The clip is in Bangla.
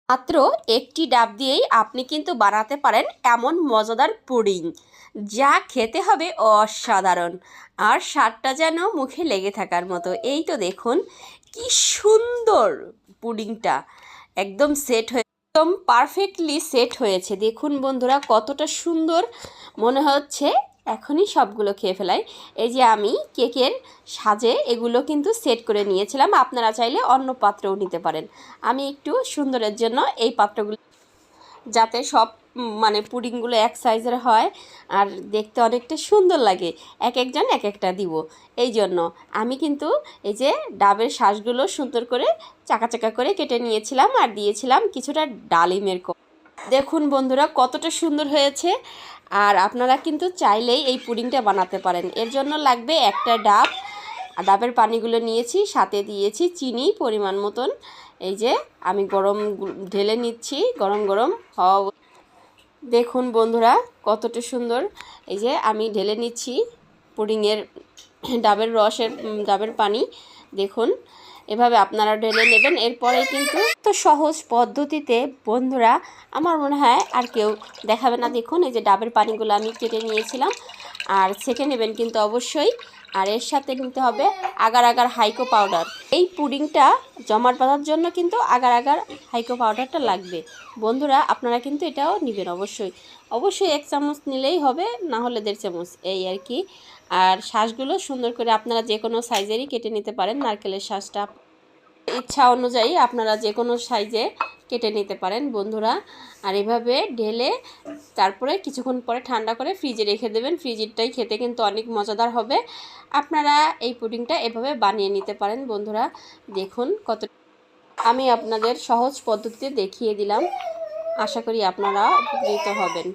মাত্র একটি ডাব দিয়েই আপনি কিন্তু বানাতে পারেন এমন মজাদার পুডিং, যা খেতে হবে অসাধারণ। আর স্বাদটা যেন মুখে লেগে থাকার মতো। এই তো দেখুন কি সুন্দর পুডিংটা একদম একদম পারফেক্টলি সেট হয়েছে। দেখুন বন্ধুরা কতটা সুন্দর মনে হচ্ছে। এখনই সবগুলো খেয়ে ফেলাই। এই যে আমি কেকের সাজে এগুলো কিন্তু সেট করে নিয়েছিলাম, আপনারা চাইলে অন্য পাত্রেও নিতে পারেন। আমি একটু সুন্দরের জন্য এই পাত্রগুলো, যাতে সব মানে পুডিংগুলো এক সাইজের হয় আর দেখতে অনেকটা সুন্দর লাগে, এক একজন এক একটা দিব। এই জন্য আমি কিন্তু এই যে ডাবের শাঁসগুলো সুন্দর করে চাকা চাকা করে কেটে নিয়েছিলাম আর দিয়েছিলাম কিছুটা ডালিমের দেখুন বন্ধুরা কতটা সুন্দর হয়েছে। আর আপনারা কিন্তু চাইলেই এই পুডিংটা বানাতে পারেন। এর জন্য লাগবে একটা ডাব, ডাবের পানিগুলো নিয়েছি, সাথে দিয়েছি চিনি পরিমাণ মতন। এই যে আমি গরম ঢেলে নিচ্ছি, গরম গরম হওয়া। দেখুন বন্ধুরা কতটা সুন্দর। এই যে আমি ঢেলে নিচ্ছি পুডিংয়ের ডাবের রসের ডাবের পানি। দেখুন এভাবে আপনারা ঢেলে নেবেন। এরপরে কিন্তু তো সহজ পদ্ধতিতে বন্ধুরা আমার মনে হয় আর কেউ দেখাবে না। দেখুন এই যে ডাবের পানিগুলো আমি কেটে নিয়েছিলাম আর ছেঁকে নেবেন কিন্তু অবশ্যই। আর এর সাথে নিতে হবে আগার আগার হাইকো পাউডার। এই পুডিংটা জমাট বাঁধার জন্য কিন্তু আগার আগার হাইকো পাউডারটা লাগবে বন্ধুরা। আপনারা কিন্তু এটাও নেবেন অবশ্যই। অবশ্যই 1 চামচ নিলেই হবে, না হলে 1.5 চামচ, এই আর কি। আর শাঁসগুলো সুন্দর করে আপনারা যে কোনো সাইজেরই কেটে নিতে পারেন। নারকেলের শাঁসটা ইচ্ছা অনুযায়ী আপনারা যে কোনো সাইজে কেটে নিতে পারেন বন্ধুরা। আর এভাবে ঢেলে তারপরে কিছুক্ষণ পরে ঠান্ডা করে ফ্রিজে রেখে দেবেন। ফ্রিজেরটাই খেতে কিন্তু অনেক মজাদার হবে। আপনারা এই পুডিংটা এভাবে বানিয়ে নিতে পারেন বন্ধুরা। দেখুন কত আমি আপনাদের সহজ পদ্ধতিতে দেখিয়ে দিলাম। আশা করি আপনারা উপকৃত হবেন।